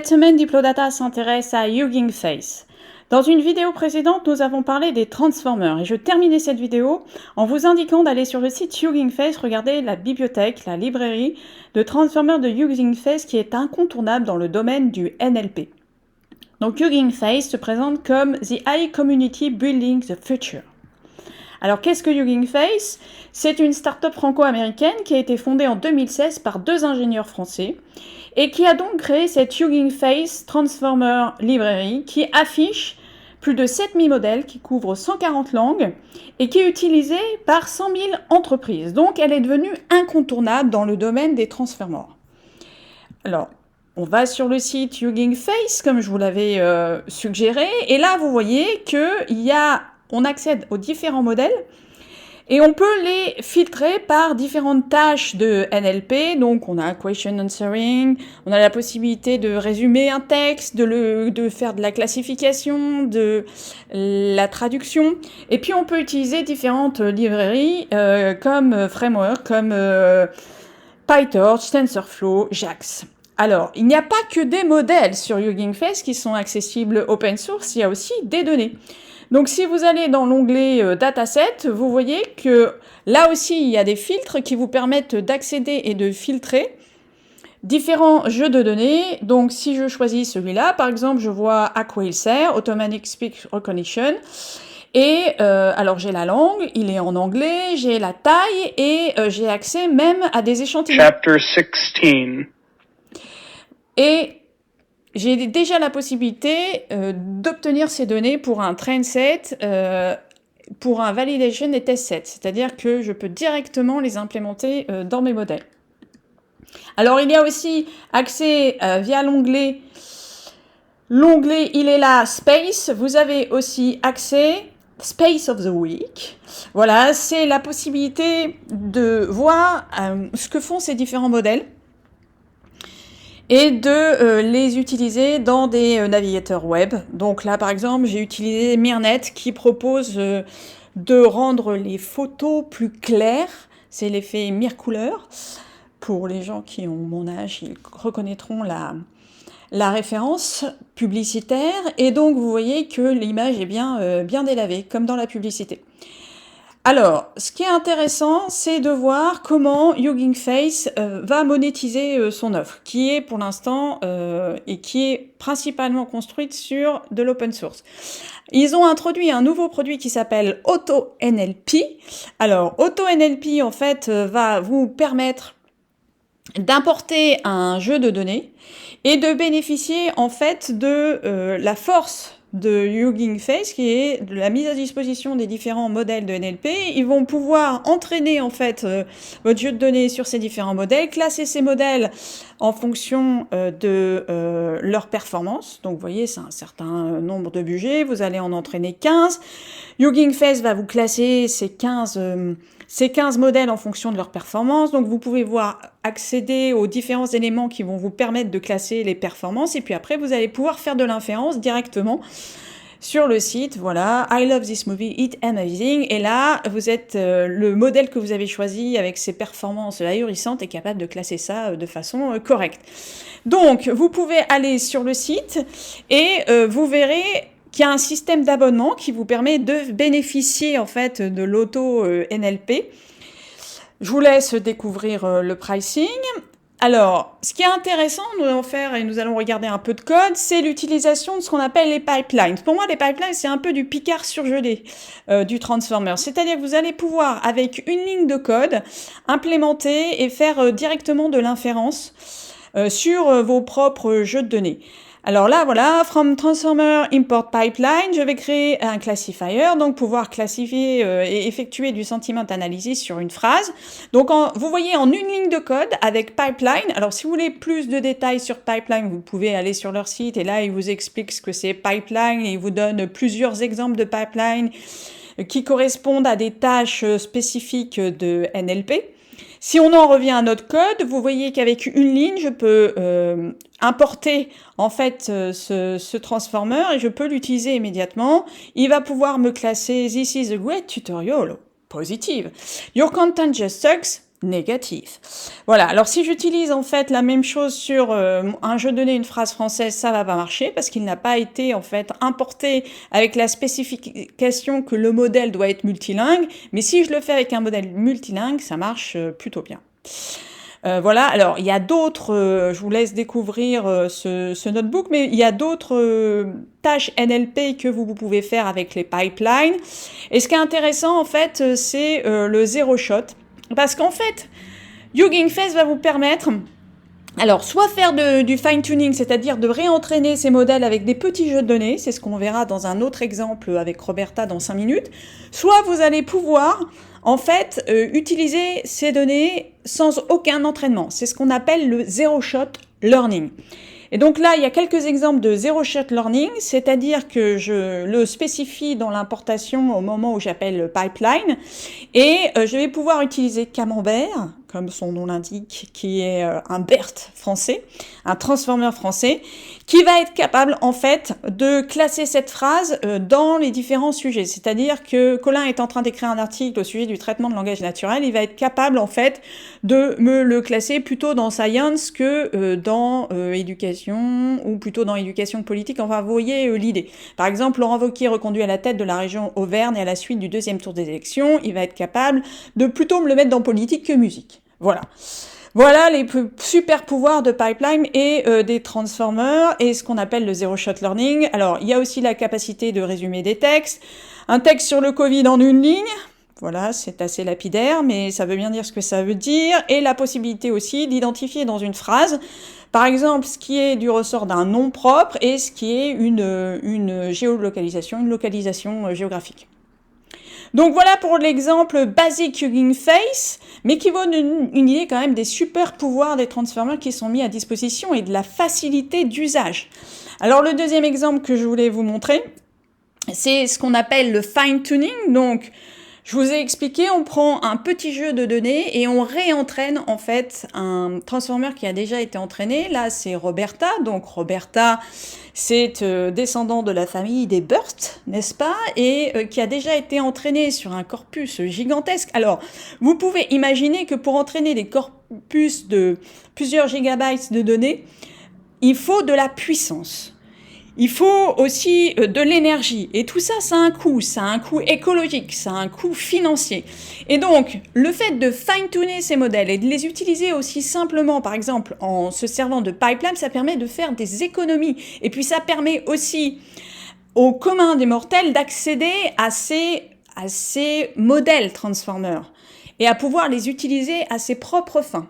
semaine, Diplodata s'intéresse à Hugging Face. Dans une vidéo précédente, nous avons parlé des Transformers et je terminais cette vidéo en vous indiquant d'aller sur le site Hugging Face, regarder la bibliothèque, la librairie de Transformers de Hugging Face qui est incontournable dans le domaine du NLP. Donc Hugging Face se présente comme The AI Community Building the Future. Alors qu'est-ce que Hugging Face? C'est une start-up franco-américaine qui a été fondée en 2016 par deux ingénieurs français et qui a donc créé cette Hugging Face Transformer Library qui affiche plus de 7000 modèles qui couvrent 140 langues et qui est utilisée par 100 000 entreprises. Donc elle est devenue incontournable dans le domaine des Transformers. Alors, on va sur le site Hugging Face comme je vous l'avais suggéré et là vous voyez qu'on accède aux différents modèles et on peut les filtrer par différentes tâches de NLP. Donc on a question answering, on a la possibilité de résumer un texte, de faire de la classification, de la traduction. Et puis on peut utiliser différentes librairies comme framework, comme PyTorch, TensorFlow, JAX. Alors, il n'y a pas que des modèles sur Hugging Face qui sont accessibles open source, il y a aussi des données. Donc si vous allez dans l'onglet Dataset, vous voyez que là aussi il y a des filtres qui vous permettent d'accéder et de filtrer différents jeux de données. Donc si je choisis celui-là, par exemple, je vois Aquailser, Automatic Speech Recognition. Et alors j'ai la langue, il est en anglais, j'ai la taille et j'ai accès même à des échantillons. Chapter 16. Et j'ai déjà la possibilité d'obtenir ces données pour un train set, pour un validation et test set. C'est-à-dire que je peux directement les implémenter dans mes modèles. Alors, il y a aussi accès via l'onglet. L'onglet, il est là, Space. Vous avez aussi accès Space of the Week. Voilà, c'est la possibilité de voir ce que font ces différents modèles et de les utiliser dans des navigateurs web. Donc là, par exemple, j'ai utilisé Mirnet qui propose de rendre les photos plus claires. C'est l'effet mire-couleur. Pour les gens qui ont mon âge, ils reconnaîtront la référence publicitaire. Et donc, vous voyez que l'image est bien délavée, comme dans la publicité. Alors, ce qui est intéressant, c'est de voir comment Hugging Face va monétiser son offre, qui est pour l'instant et qui est principalement construite sur de l'open source. Ils ont introduit un nouveau produit qui s'appelle AutoNLP. Alors, AutoNLP, en fait, va vous permettre d'importer un jeu de données et de bénéficier, en fait, de la force de Hugging Face, qui est de la mise à disposition des différents modèles de NLP. Ils vont pouvoir entraîner en fait votre jeu de données sur ces différents modèles, classer ces modèles en fonction de leur performance. Donc vous voyez, c'est un certain nombre de budgets, vous allez en entraîner 15. Hugging Face va vous classer ces 15 modèles en fonction de leur performance. Donc vous pouvez accéder aux différents éléments qui vont vous permettre de classer les performances et puis après vous allez pouvoir faire de l'inférence directement sur le site. Voilà, I love this movie, it's amazing. Et là, vous êtes le modèle que vous avez choisi avec ses performances ahurissantes est capable de classer ça de façon correcte. Donc vous pouvez aller sur le site et vous verrez qu'il y a un système d'abonnement qui vous permet de bénéficier en fait de l'auto-NLP. Je vous laisse découvrir le pricing. Alors, ce qui est intéressant, nous allons faire, et nous allons regarder un peu de code, c'est l'utilisation de ce qu'on appelle les pipelines. Pour moi, les pipelines, c'est un peu du Picard surgelé du Transformer. C'est-à-dire que vous allez pouvoir, avec une ligne de code, implémenter et faire directement de l'inférence sur vos propres jeux de données. Alors là, voilà, from Transformer Import Pipeline, je vais créer un classifier, donc pouvoir classifier et effectuer du sentiment analysis sur une phrase. Donc vous voyez en une ligne de code avec pipeline. Alors si vous voulez plus de détails sur pipeline, vous pouvez aller sur leur site et là ils vous expliquent ce que c'est pipeline et ils vous donnent plusieurs exemples de pipeline qui correspondent à des tâches spécifiques de NLP. Si on en revient à notre code, vous voyez qu'avec une ligne, je peux importer en fait ce transformer et je peux l'utiliser immédiatement. Il va pouvoir me classer « This is a great tutorial ». Positive. « Your content just sucks ». négatif. Voilà, alors si j'utilise en fait la même chose sur un jeu donné, une phrase française, ça va pas marcher parce qu'il n'a pas été en fait importé avec la spécification que le modèle doit être multilingue, mais si je le fais avec un modèle multilingue, ça marche plutôt bien. Voilà, alors il y a d'autres, je vous laisse découvrir ce notebook, mais il y a d'autres tâches NLP que vous pouvez faire avec les pipelines. Et ce qui est intéressant en fait, c'est le zero shot. Parce qu'en fait, Hugging Face va vous permettre, alors, soit faire du fine-tuning, c'est-à-dire de réentraîner ces modèles avec des petits jeux de données, c'est ce qu'on verra dans un autre exemple avec Roberta dans 5 minutes, soit vous allez pouvoir, en fait, utiliser ces données sans aucun entraînement. C'est ce qu'on appelle le zero-shot learning. Et donc là, il y a quelques exemples de zero-shot learning, c'est-à-dire que je le spécifie dans l'importation au moment où j'appelle le pipeline, et je vais pouvoir utiliser Camembert, comme son nom l'indique, qui est un BERT français, un transformer français, qui va être capable, en fait, de classer cette phrase dans les différents sujets. C'est-à-dire que Colin est en train d'écrire un article au sujet du traitement de langage naturel, il va être capable, en fait, de me le classer plutôt dans science que dans éducation, ou plutôt dans éducation politique. Enfin, vous voyez l'idée. Par exemple, Laurent Wauquiez reconduit à la tête de la région Auvergne et à la suite du 2e tour des élections, il va être capable de plutôt me le mettre dans politique que musique. Voilà. Voilà les super pouvoirs de pipeline et des transformers et ce qu'on appelle le zero shot learning. Alors, il y a aussi la capacité de résumer des textes. Un texte sur le Covid en une ligne. Voilà, c'est assez lapidaire, mais ça veut bien dire ce que ça veut dire. Et la possibilité aussi d'identifier dans une phrase, par exemple, ce qui est du ressort d'un nom propre et ce qui est une géolocalisation, une localisation géographique. Donc voilà pour l'exemple basique Hugging Face, mais qui vaut une idée quand même des super pouvoirs des transformers qui sont mis à disposition et de la facilité d'usage. Alors le deuxième exemple que je voulais vous montrer, c'est ce qu'on appelle le fine-tuning. Donc je vous ai expliqué, on prend un petit jeu de données et on réentraîne en fait un transformer qui a déjà été entraîné. Là c'est Roberta, donc Roberta c'est descendant de la famille des BERT, n'est-ce pas, et qui a déjà été entraîné sur un corpus gigantesque. Alors, vous pouvez imaginer que pour entraîner des corpus de plusieurs gigabytes de données, il faut de la puissance. Il faut aussi de l'énergie. Et tout ça, ça a un coût écologique, ça a un coût financier. Et donc, le fait de fine-tuner ces modèles et de les utiliser aussi simplement, par exemple, en se servant de pipeline, ça permet de faire des économies. Et puis, ça permet aussi au commun des mortels d'accéder à ces modèles transformers et à pouvoir les utiliser à ses propres fins.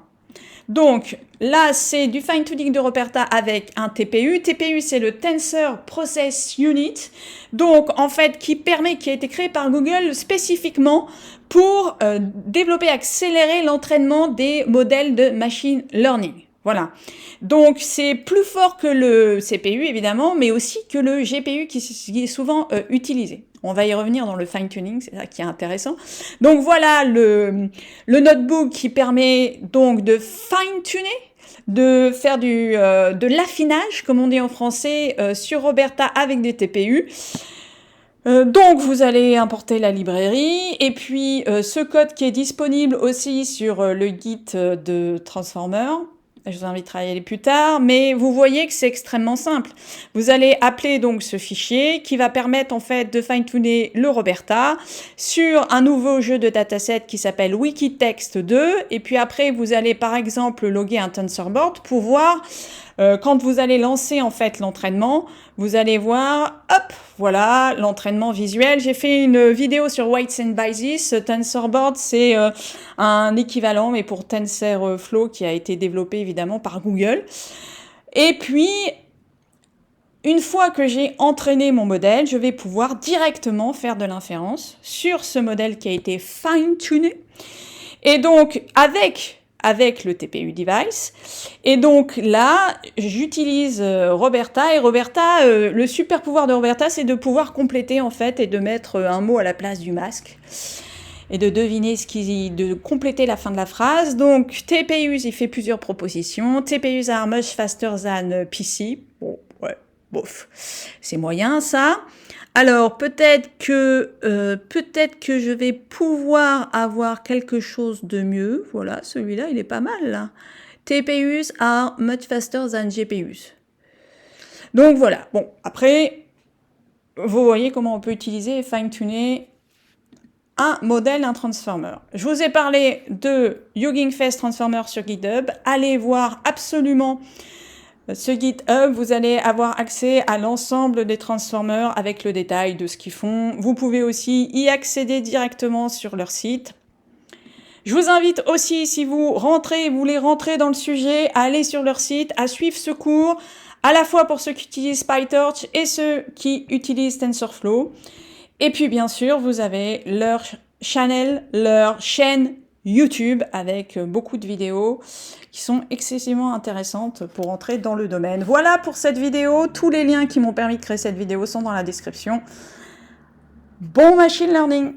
Donc là, c'est du fine-tuning de Roberta avec un TPU. TPU, c'est le Tensor Process Unit, donc en fait qui a été créé par Google spécifiquement pour développer, accélérer l'entraînement des modèles de machine learning. Voilà. Donc c'est plus fort que le CPU évidemment, mais aussi que le GPU qui est souvent utilisé. On va y revenir dans le fine-tuning, c'est ça qui est intéressant. Donc voilà le notebook qui permet donc de fine-tuner, de faire de l'affinage, comme on dit en français, sur Roberta avec des TPU. Donc vous allez importer la librairie et puis ce code qui est disponible aussi sur le guide de Transformer. Je vous inviterai à y aller plus tard, mais vous voyez que c'est extrêmement simple. Vous allez appeler donc ce fichier qui va permettre en fait de fine-tuner le Roberta sur un nouveau jeu de dataset qui s'appelle Wikitext2 et puis après vous allez par exemple loguer un TensorBoard pour voir quand vous allez lancer en fait l'entraînement, vous allez voir, hop, voilà l'entraînement visuel. J'ai fait une vidéo sur Weights and Biases. TensorBoard, c'est un équivalent, mais pour TensorFlow qui a été développé évidemment par Google. Et puis, une fois que j'ai entraîné mon modèle, je vais pouvoir directement faire de l'inférence sur ce modèle qui a été fine-tuné. Et donc, avec le TPU device. Et donc là, j'utilise Roberta. Et Roberta, le super pouvoir de Roberta, c'est de pouvoir compléter en fait et de mettre un mot à la place du masque. Et de deviner de compléter la fin de la phrase. Donc, TPUs, il fait plusieurs propositions. TPUs are much faster than PC. Bon, ouais, bof. C'est moyen, ça. Alors, peut-être que je vais pouvoir avoir quelque chose de mieux. Voilà, celui-là, il est pas mal, là. TPUs are much faster than GPUs. Donc voilà, bon, après, vous voyez comment on peut utiliser et fine-tuner un modèle, un transformer. Je vous ai parlé de Hugging Face Transformer sur GitHub. Allez voir absolument ce GitHub, vous allez avoir accès à l'ensemble des transformers avec le détail de ce qu'ils font. Vous pouvez aussi y accéder directement sur leur site. Je vous invite aussi, si vous voulez rentrer dans le sujet, à aller sur leur site, à suivre ce cours, à la fois pour ceux qui utilisent PyTorch et ceux qui utilisent TensorFlow. Et puis bien sûr, vous avez leur chaîne YouTube avec beaucoup de vidéos qui sont excessivement intéressantes pour entrer dans le domaine. Voilà pour cette vidéo. Tous les liens qui m'ont permis de créer cette vidéo sont dans la description. Bon machine learning!